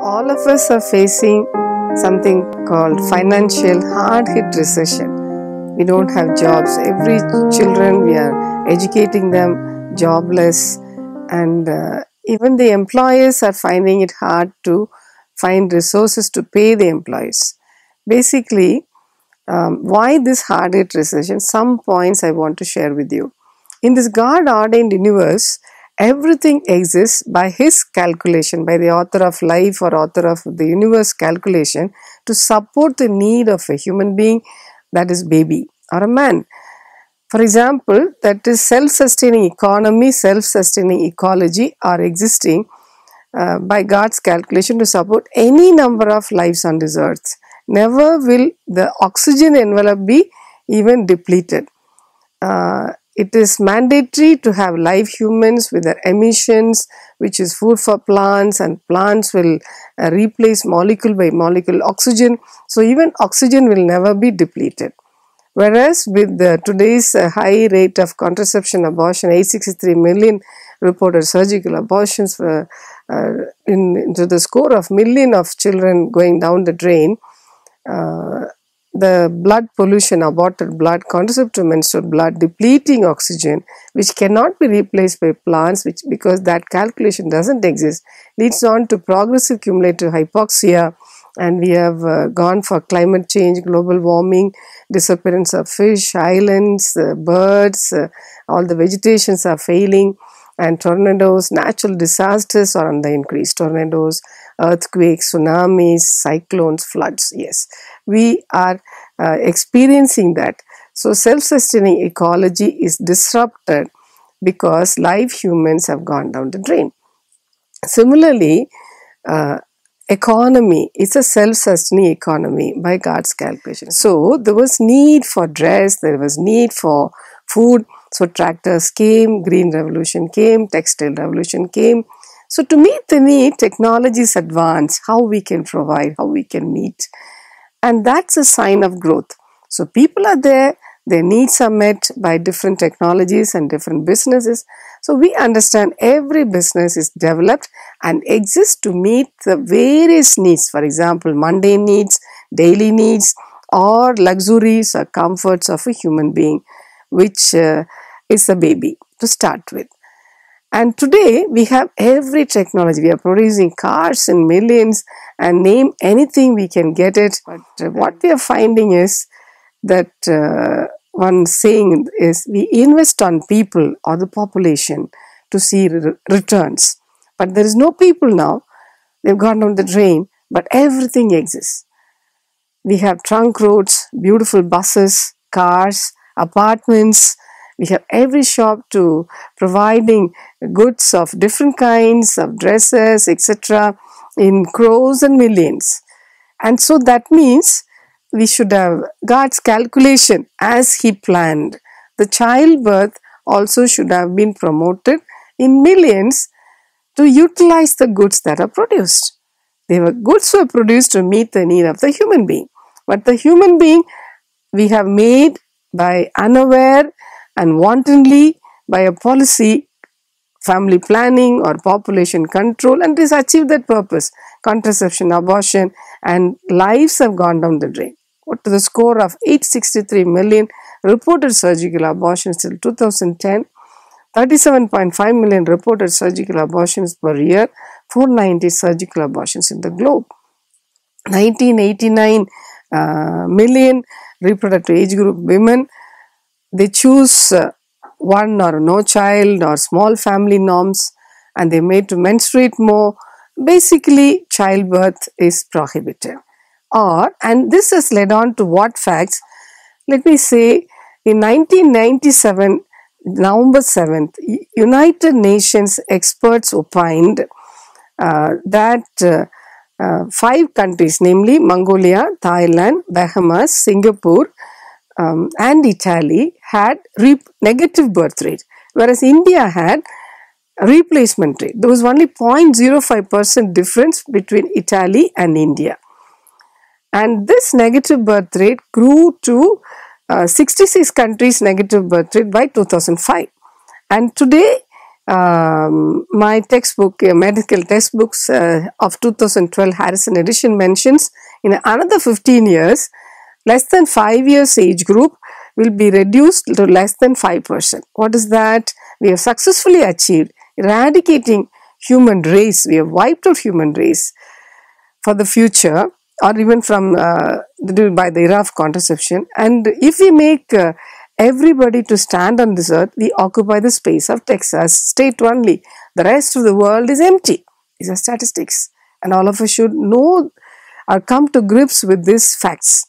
All of us are facing something called financial hard-hit recession. We don't have jobs. Every children, we are educating them jobless, and even the employers are finding it hard to find resources to pay the employees. Basically, why this hard-hit recession? Some points I want to share with you. In this God-ordained universe, everything exists by His calculation, by the author of life or author of the universe calculation, to support the need of a human being, that is baby or a man. For example, that is self-sustaining economy, self-sustaining ecology are existing by God's calculation to support any number of lives on this earth. Never will the oxygen envelope be even depleted. It is mandatory to have live humans with their emissions, which is food for plants, and plants will replace molecule by molecule oxygen. So even oxygen will never be depleted. Whereas with today's high rate of contraception abortion, 863 million reported surgical abortions into the score of million of children going down the drain, the blood pollution, aborted blood, contraceptive menstrual blood, depleting oxygen, which cannot be replaced by plants, because that calculation doesn't exist, leads on to progressive cumulative hypoxia. And we have gone for climate change, global warming, disappearance of fish, islands, birds, all the vegetations are failing, and tornadoes, natural disasters are on the increase. Tornadoes, earthquakes, tsunamis, cyclones, floods. Yes, we are experiencing that. So self-sustaining ecology is disrupted because live humans have gone down the drain. Similarly, economy is a self-sustaining economy by God's calculation. So there was need for dress, there was need for food. So tractors came, green revolution came, textile revolution came. So to meet the need, technologies advance, how we can provide, how we can meet. And that's a sign of growth. So people are there, their needs are met by different technologies and different businesses. So we understand every business is developed and exists to meet the various needs. For example, mundane needs, daily needs, or luxuries or comforts of a human being, which is a baby to start with. And today we have every technology. We are producing cars in millions, and name anything, we can get it. But what we are finding is that one saying is, we invest on people or the population to see returns. But there is no people now. They've gone down the drain, but everything exists. We have trunk roads, beautiful buses, cars, apartments. We have every shop to providing goods of different kinds of dresses, etc., in crores and millions. And so that means we should have God's calculation as He planned. The childbirth also should have been promoted in millions to utilize the goods that are produced. Goods were produced to meet the need of the human being. But the human being we have made by unaware and wantonly by a policy, family planning or population control, and this achieved that purpose. Contraception, abortion, and lives have gone down the drain. To the score of 863 million reported surgical abortions till 2010, 37.5 million reported surgical abortions per year, 490 surgical abortions in the globe. 1989 million reproductive age group women, they choose one or no child or small family norms, and they made to menstruate more. Basically, childbirth is prohibited. And this has led on to what facts? Let me say, in 1997, November 7th, United Nations experts opined that 5 countries, namely Mongolia, Thailand, Bahamas, Singapore, and Italy, had negative birth rate, whereas India had replacement rate. There was only 0.05% difference between Italy and India. And this negative birth rate grew to 66 countries negative birth rate by 2005. And today My textbook, medical textbooks of 2012 Harrison edition mentions in another 15 years, less than 5 years age group will be reduced to less than 5%. What is that? We have successfully achieved eradicating human race. We have wiped out human race for the future, or even from by the era of contraception. And if we make everybody to stand on this earth, we occupy the space of Texas state only. The rest of the world is empty. These are statistics, and all of us should know or come to grips with these facts.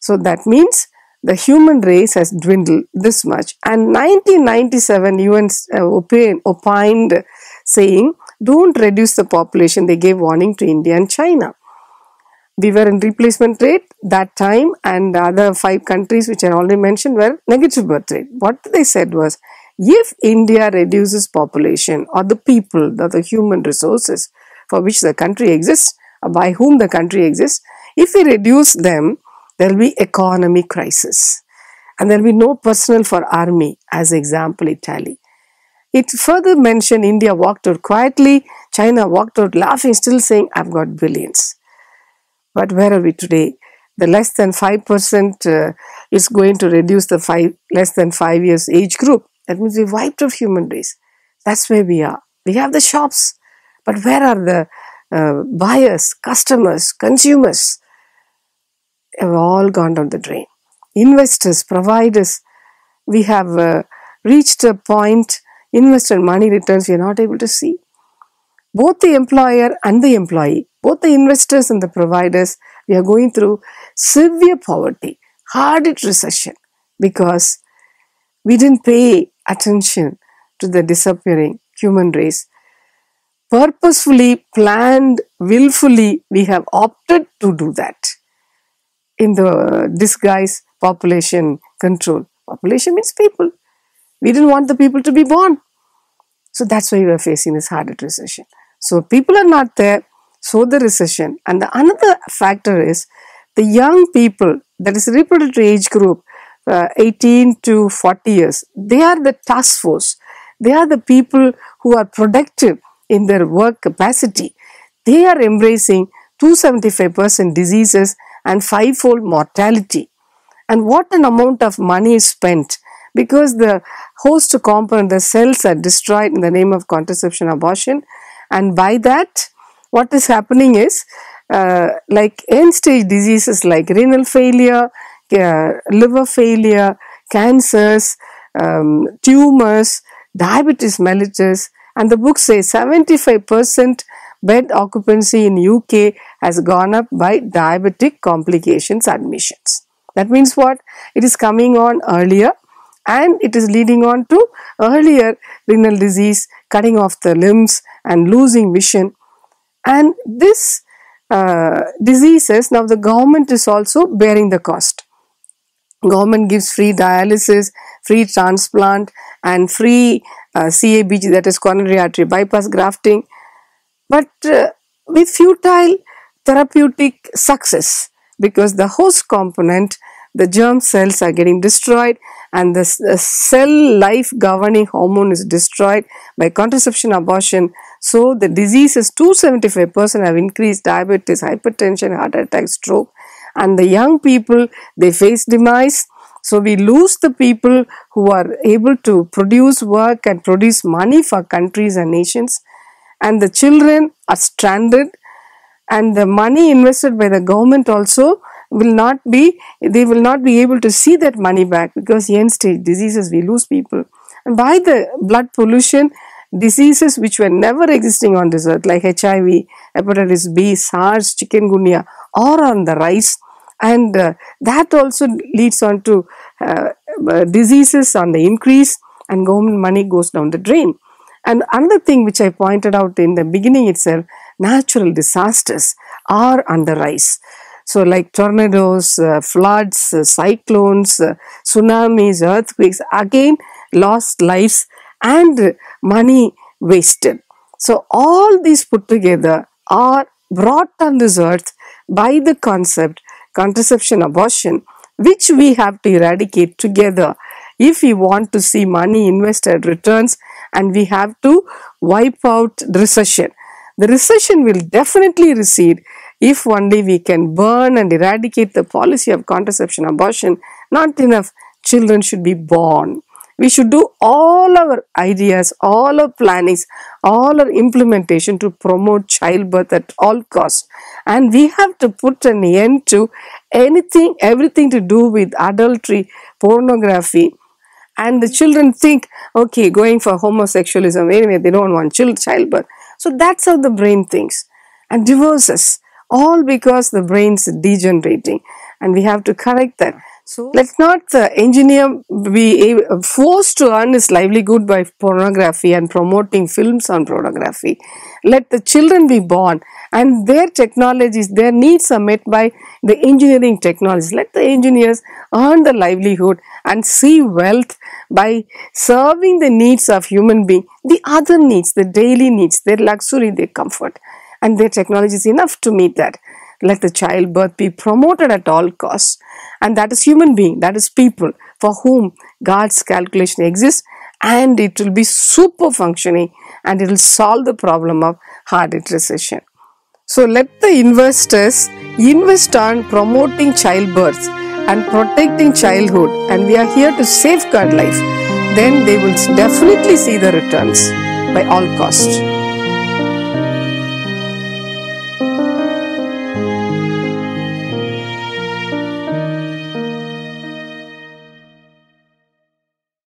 So that means the human race has dwindled this much. And 1997 UN opined saying, don't reduce the population. They gave warning to India and China. We were in replacement rate that time, and the other 5 countries which I already mentioned were negative birth rate. What they said was, if India reduces population or the people, the human resources for which the country exists, or by whom the country exists, if we reduce them, there will be economic crisis. And there will be no personnel for army, as example Italy. It further mentioned India walked out quietly, China walked out laughing, still saying, I've got billions. But where are we today? The less than 5% is going to reduce the less than 5 years age group. That means we've wiped out human race. That's where we are. We have the shops, but where are the buyers, customers, consumers? Have all gone down the drain. Investors, providers, we have reached a point, invested money returns we are not able to see. Both the employer and the employee, both the investors and the providers, we are going through severe poverty, hard-hit recession, because we didn't pay attention to the disappearing human race. Purposefully, planned, willfully, we have opted to do that in the disguise population control. Population means people. We didn't want the people to be born. So that's why we are facing this hard-hit recession. So people are not there, so the recession. And the another factor is the young people, that is reproductive age group, 18 to 40 years, they are the task force. They are the people who are productive in their work capacity. They are embracing 275% diseases and 5-fold mortality. And what an amount of money is spent, because the host component, the cells, are destroyed in the name of contraception, abortion. And by that, what is happening is, like end-stage diseases like renal failure, liver failure, cancers, tumors, diabetes mellitus, and the book says 75% bed occupancy in UK has gone up by diabetic complications admissions. That means what? It is coming on earlier, and it is leading on to earlier renal disease, cutting off the limbs and losing vision. And this diseases, now the government is also bearing the cost. Government gives free dialysis, free transplant, and free CABG, that is coronary artery bypass grafting, but with futile therapeutic success, because the host component, the germ cells, are getting destroyed, and the cell life governing hormone is destroyed by contraception, abortion. So the diseases, 275% have increased: diabetes, hypertension, heart attack, stroke. And the young people, they face demise. So we lose the people who are able to produce work and produce money for countries and nations. And the children are stranded, and the money invested by the government also will not be, they will not be able to see that money back, because end stage diseases, we lose people. And by the blood pollution, diseases which were never existing on this earth, like HIV, hepatitis B, SARS, chikungunya, are on the rise. And that also leads on to diseases on the increase, and government money goes down the drain. And another thing which I pointed out in the beginning itself, natural disasters are on the rise. So like tornadoes, floods, cyclones, tsunamis, earthquakes, again lost lives and money wasted. So all these put together are brought on this earth by the concept contraception, abortion, which we have to eradicate together if we want to see money invested returns and we have to wipe out the recession. The recession will definitely recede if only we can burn and eradicate the policy of contraception, abortion. Not enough children should be born. We should do all our ideas, all our plannings, all our implementation to promote childbirth at all costs. And we have to put an end to everything to do with adultery, pornography. And the children think, okay, going for homosexualism, anyway, they don't want childbirth. So that's how the brain thinks. And divorces, all because the brain's degenerating. And we have to correct that. So let not the engineer be forced to earn his livelihood by pornography and promoting films on pornography. Let the children be born and their technologies, their needs are met by the engineering technologies. Let the engineers earn the livelihood and see wealth by serving the needs of human beings, the other needs, the daily needs, their luxury, their comfort. And their technology is enough to meet that. Let the childbirth be promoted at all costs. And that is human being, that is people for whom God's calculation exists, and it will be super functioning and it will solve the problem of hard hit recession. So let the investors invest on promoting childbirth and protecting childhood, and we are here to safeguard life. Then they will definitely see the returns by all costs.